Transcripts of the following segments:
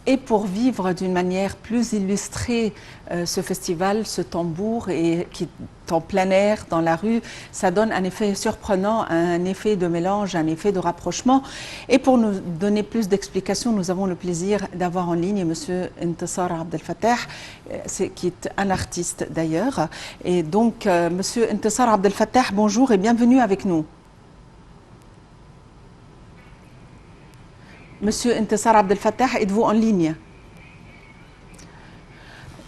Et pour vivre d'une manière plus illustrée ce festival, ce tambour, et qui est en plein air, dans la rue, ça donne un effet surprenant, un effet de mélange, un effet de rapprochement. Et pour nous donner plus d'explications, nous avons le plaisir d'avoir en ligne M. Intisar Abdel Fattah, qui est un artiste d'ailleurs. Et donc, M. Intisar Abdel Fattah, bonjour et bienvenue avec nous. Monsieur Intisar Abdel Fattah, êtes-vous en ligne?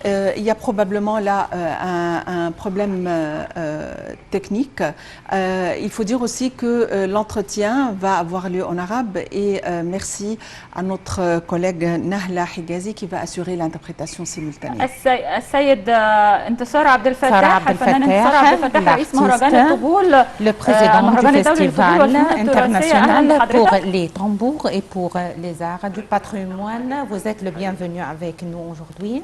Il y a probablement là un problème technique. Il faut dire aussi que l'entretien va avoir lieu en arabe et merci à notre collègue Nahla Higazi qui va assurer l'interprétation simultanée. السيد انتصار عبد الفتاح الفنان انتصار عبد الفتاح رئيس مهرجان الطبول le président du festival international pour les tambours et pour les arts du patrimoine. Vous êtes le bienvenu avec nous aujourd'hui.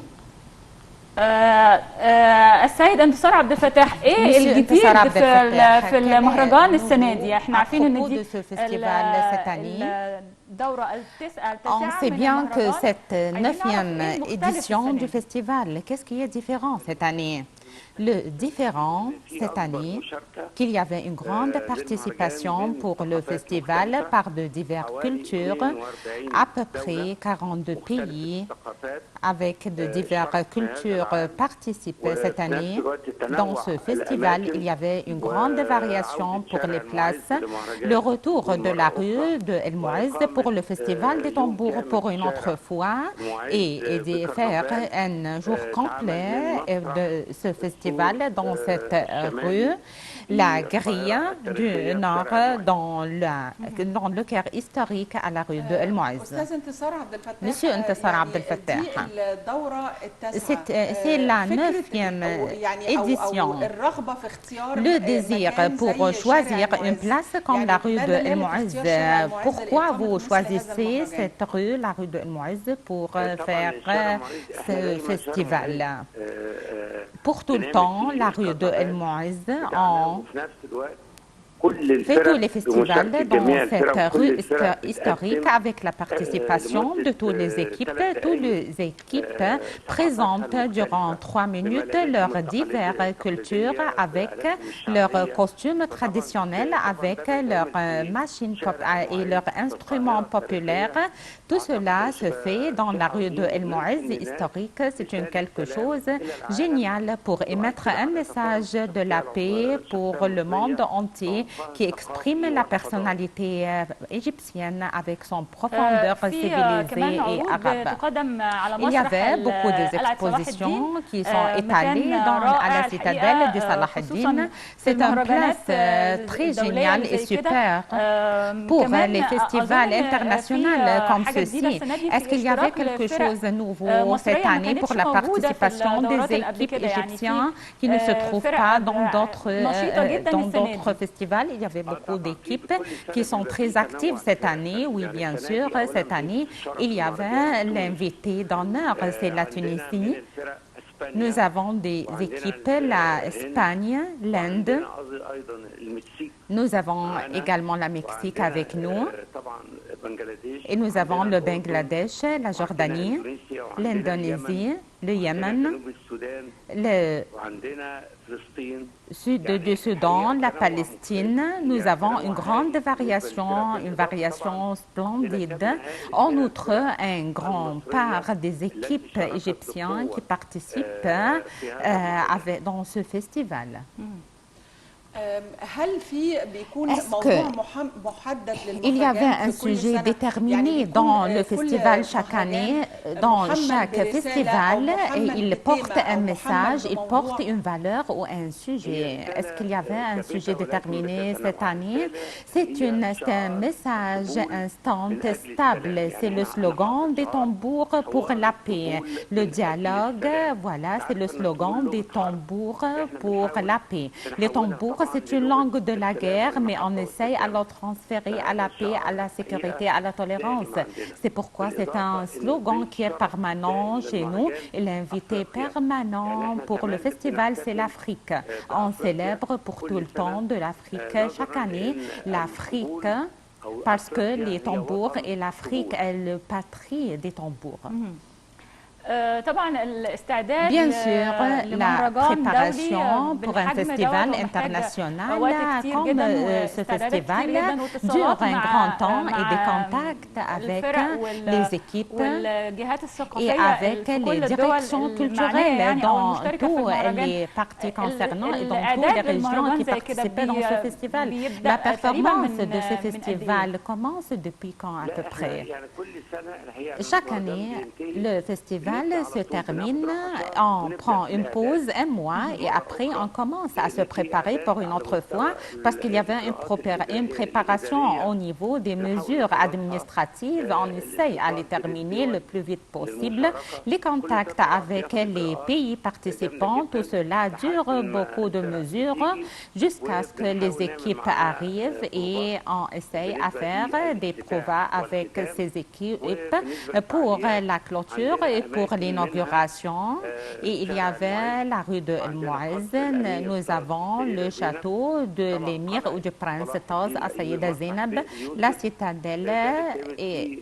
السيد انتصار عبد الفتاح ايه الجديد في المهرجان السنه دي؟ احنا عارفين ان دي الدوره التاسعه. On sait bien que cette 9e édition du festival, qu'est-ce qui est différent cette année? Le différent cette année, qu'il y avait une grande participation pour le festival par de diverses cultures, à peu près 42 pays avec de diverses cultures participent cette année. Dans ce festival, il y avait une grande variation pour les places, le retour de la rue de El Mouez pour le festival des tambours pour une autre fois et de faire un jour complet de ce festival dans cette rue, la grille du Nord dans le cœur historique à la rue de El Mouez. Monsieur Intisar Abdel Fattah, c'est la 9e édition. Le désir pour choisir une place comme la rue de El Mouez, pourquoi vous choisissez cette rue, la rue de El Mouez, pour faire ce festival? Pour tout le temps, la rue de El Mouez fait tous les festivals dans cette rue historique avec la participation de toutes les équipes. Toutes les équipes présentent durant 3 minutes leurs diverses cultures avec leurs costumes traditionnels, avec leurs machines et leurs instruments populaires. Tout cela se fait dans la rue de El Mouez historique. C'est quelque chose de génial pour émettre un message de la paix pour le monde entier qui exprime la personnalité égyptienne avec son profondeur civilisée et arabe. Il y avait beaucoup d'expositions qui sont étalées à la citadelle de Salah ad-Din. C'est une place très géniale et super pour les festivals internationaux comme ceci. Est-ce qu'il y avait quelque chose de nouveau cette année pour la participation des équipes égyptiennes qui ne se trouvent pas dans d'autres festivals? Il y avait beaucoup d'équipes qui sont très actives cette année. Oui, bien sûr, cette année, il y avait l'invité d'honneur, c'est la Tunisie. Nous avons des équipes, l'Espagne, l'Inde. Nous avons également la Mexique avec nous. Et nous avons le Bangladesh, la Jordanie, l'Indonésie, le Yémen, le sud du Soudan, la Palestine. Nous avons une grande variation, une variation splendide. En outre, un grand part des équipes égyptiennes qui participent dans ce festival. Est-ce qu'il y avait un sujet déterminé dans le festival chaque année? Dans chaque festival, il porte un message, il porte une valeur ou un sujet. Est-ce qu'il y avait un sujet déterminé cette année? C'est un message instant stable. C'est le slogan des tambours pour la paix. Le dialogue, voilà, c'est le slogan des tambours pour la paix. Les tambours, c'est une langue de la guerre, mais on essaye à la transférer à la paix, à la sécurité, à la tolérance. C'est pourquoi c'est un slogan qui est permanent chez nous. Et l'invité permanent pour le festival, c'est l'Afrique. On célèbre pour tout le temps de l'Afrique. Chaque année, l'Afrique parce que les tambours et l'Afrique est le patrie des tambours. Bien sûr, la préparation pour un festival international comme ce festival dure un grand temps et des contacts avec les équipes et avec les directions culturelles dans tous les parties concernant et dans toutes les régions qui participaient dans ce festival. La performance de ce festival commence depuis quand à peu près? Chaque année, le festival se termine, on prend une pause un mois et après on commence à se préparer pour une autre fois parce qu'il y avait une préparation au niveau des mesures administratives. On essaye à les terminer le plus vite possible. Les contacts avec les pays participants, tout cela dure beaucoup de mesures jusqu'à ce que les équipes arrivent et on essaye à faire des provas avec ces équipes pour la clôture et pour l'inauguration. Et il y avait la rue de El Mouazen. Nous avons le château de l'émir ou du prince Taz à Saïda Zainab, la citadelle et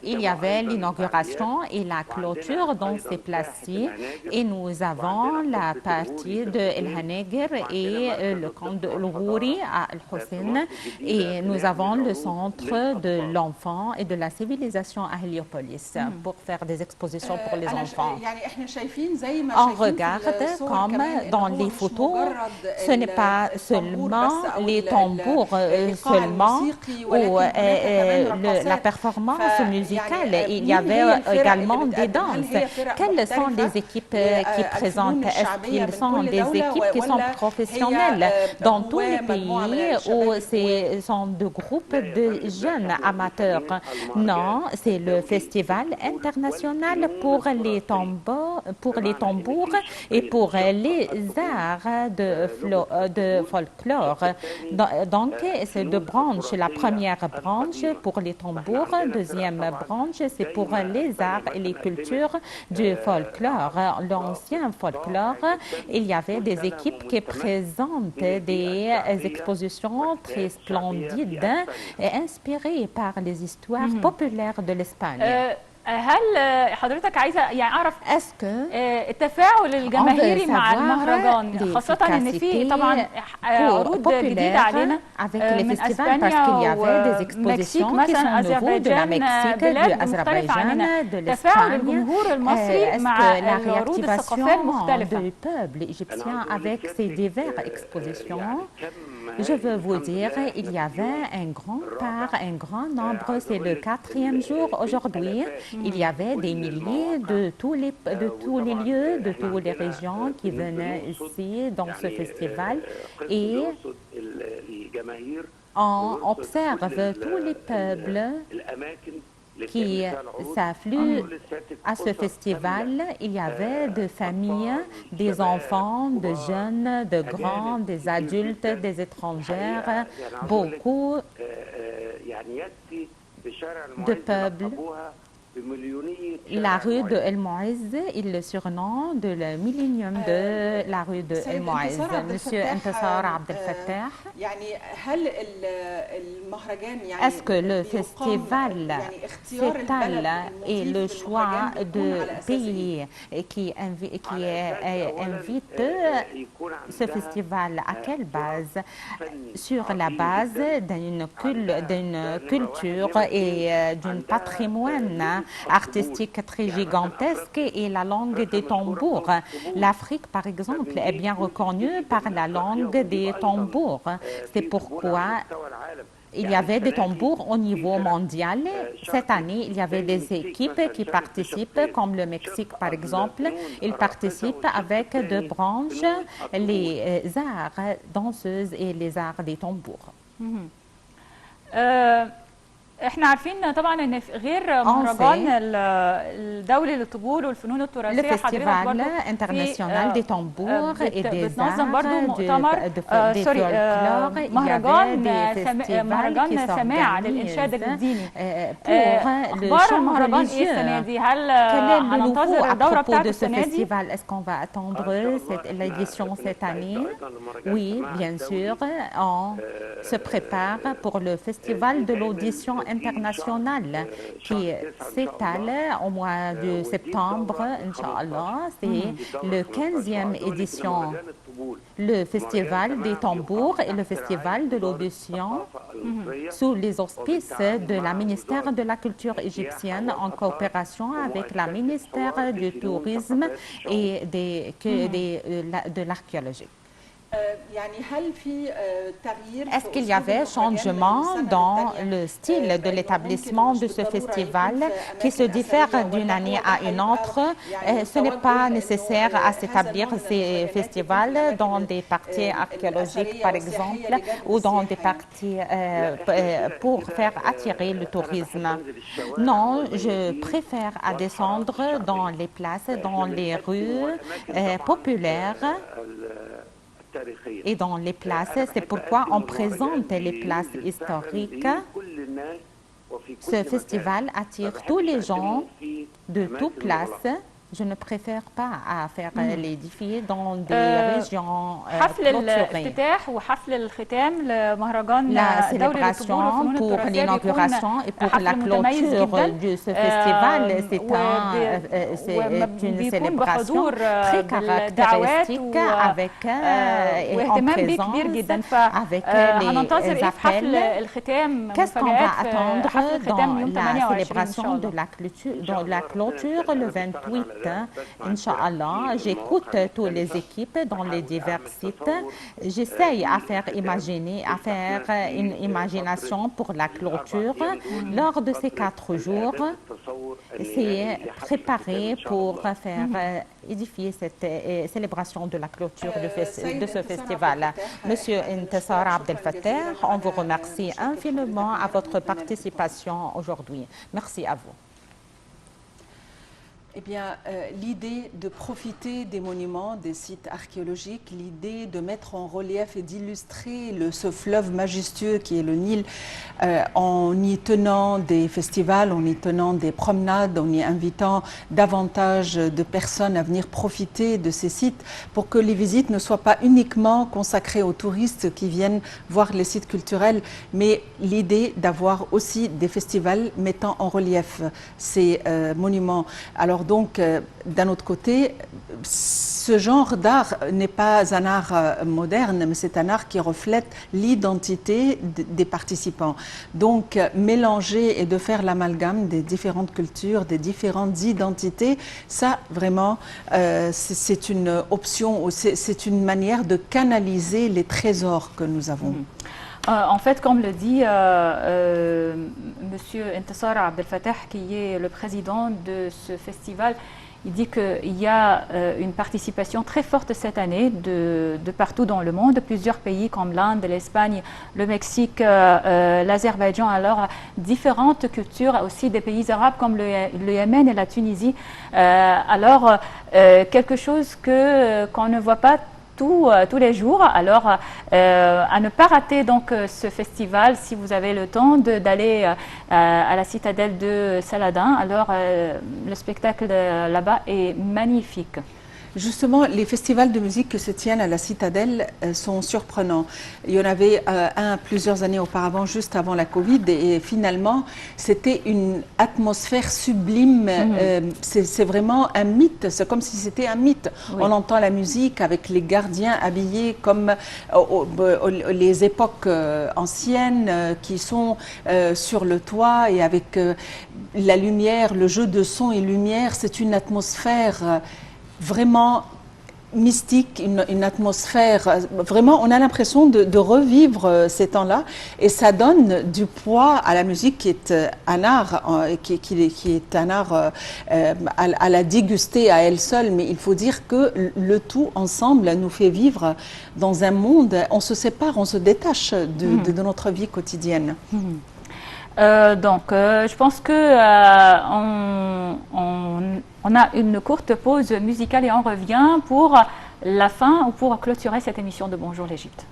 il y avait l'inauguration et la clôture dans ces places-ci. Et nous avons la partie de El Hanegir et le camp de El-Ghouri à El-Hussein. Et nous avons le centre de l'enfant et de la civilisation à Héliopolis pour faire des expositions pour les enfants. On regarde comme dans les photos, ce n'est pas seulement les tambours seulement ou la performance musicale. Il y avait également des danses. Quelles sont les équipes qui présentent? Est-ce qu'ils sont des équipes qui sont professionnelles dans tous les pays ou ce sont des groupes de jeunes amateurs? Non, c'est le festival international pour les tambours et pour les arts de folklore. Donc, c'est deux branches. La première branche pour les tambours, deuxième branche, c'est pour les arts et les cultures du folklore. L'ancien folklore, il y avait des équipes qui présentent des expositions très splendides et inspirées par les histoires populaires de l'Espagne. هل حضرتك عايزه يعني اعرف Est-ce التفاعل الجماهيري مع المهرجان خاصه ان في طبعا عروض جديده علينا من اسبانيا والمكسيك مثلا اذربيجان بلاد مختلفه عننا تفاعل الجمهور المصري مع العروض الثقافيه المختلفه avec ces diverses expositions? Je veux vous dire, il y avait un grand nombre, c'est le 4e jour aujourd'hui. Il y avait des milliers de tous les lieux, de toutes les régions qui venaient ici dans ce festival et on observe tous les peuples qui s'affluent à ce festival. Il y avait des familles, des enfants, des jeunes, des grands, des adultes, des étrangères, beaucoup de peuples. La rue de El Mouaz, il le surnom de le millénium de la rue de El Mouaz. Monsieur Intisar Abdel Fattah, est-ce que le festival s'étale et le choix de pays qui invite ce festival à quelle base? Sur la base d'une culture et d'un patrimoine artistique très gigantesque et la langue des tambours. L'Afrique, par exemple, est bien reconnue par la langue des tambours. C'est pourquoi il y avait des tambours au niveau mondial. Cette année, il y avait des équipes qui participent, comme le Mexique, par exemple. Ils participent avec deux branches, les arts danseuses et les arts des tambours. احنا عارفين طبعا ان غير مهرجان الدولي للطبول والفنون التراثيه le festival international des tambours et des arts مهرجان سماع للانشاد الديني. اخبار المهرجان ايه السنه دي؟ هل هننتظر الدوره بتاعت السنه دي؟ Est-ce qu'on va attendre l'édition cette année? Oui, bien sûr. On se prépare pour le festival de l'audition internationale qui s'étale au mois de septembre, Inch'Allah. C'est le 15e édition. Le festival des tambours et le festival de l'audition sous les auspices de la ministère de la culture égyptienne en coopération avec la ministère du tourisme et de l'archéologie. Est-ce qu'il y avait changement dans le style de l'établissement de ce festival qui se diffère d'une année à une autre? Ce n'est pas nécessaire à s'établir ces festivals dans des parties archéologiques, par exemple, ou dans des parties pour faire attirer le tourisme. Non, je préfère à descendre dans les places, dans les rues populaires et dans les places. C'est pourquoi on présente les places historiques. Ce festival attire tous les gens de toutes places. Je ne préfère pas à faire les défis dans des régions clôturées. La célébration pour l'inauguration et pour la clôture de ce festival, c'est une célébration très caractéristique avec en présence avec les appels. Qu'est-ce qu'on va attendre dans la célébration de la clôture le 28? Inch'Allah, j'écoute toutes les équipes dans les divers sites. J'essaye à faire une imagination pour la clôture. Lors de ces 4 jours, c'est préparé pour faire édifier cette célébration de la clôture de ce festival. Monsieur Intisar Abdel-Fattah, on vous remercie infiniment à votre participation aujourd'hui. Merci à vous. Eh bien, l'idée de profiter des monuments, des sites archéologiques, l'idée de mettre en relief et d'illustrer ce fleuve majestueux qui est le Nil en y tenant des festivals, en y tenant des promenades, en y invitant davantage de personnes à venir profiter de ces sites pour que les visites ne soient pas uniquement consacrées aux touristes qui viennent voir les sites culturels, mais l'idée d'avoir aussi des festivals mettant en relief ces monuments. Alors donc, d'un autre côté, ce genre d'art n'est pas un art moderne, mais c'est un art qui reflète l'identité des participants. Donc, mélanger et de faire l'amalgame des différentes cultures, des différentes identités, ça, vraiment, c'est une option, c'est une manière de canaliser les trésors que nous avons. En fait, comme le dit Monsieur Intisar Abdel-Fattah, qui est le président de ce festival, il dit qu'il y a une participation très forte cette année de partout dans le monde, plusieurs pays comme l'Inde, l'Espagne, le Mexique, l'Azerbaïdjan, alors différentes cultures, aussi des pays arabes comme le Yémen et la Tunisie. Alors, quelque chose qu'on ne voit pas tous les jours. Alors, à ne pas rater donc ce festival si vous avez le temps d'aller à la citadelle de Saladin. Alors, le spectacle là-bas est magnifique. Justement, les festivals de musique que se tiennent à la citadelle sont surprenants. Il y en avait un plusieurs années auparavant, juste avant la Covid, et finalement, c'était une atmosphère sublime. C'est vraiment un mythe, c'est comme si c'était un mythe. Oui. On entend la musique avec les gardiens habillés comme les époques anciennes qui sont sur le toit et avec la lumière, le jeu de son et lumière, c'est une atmosphère vraiment mystique, une atmosphère, vraiment on a l'impression de revivre ces temps-là et ça donne du poids à la musique qui est un art, qui est un art à la déguster à elle seule, mais il faut dire que le tout ensemble nous fait vivre dans un monde, on se sépare, on se détache de notre vie quotidienne. Je pense que on a une courte pause musicale et on revient pour la fin ou pour clôturer cette émission de Bonjour l'Égypte.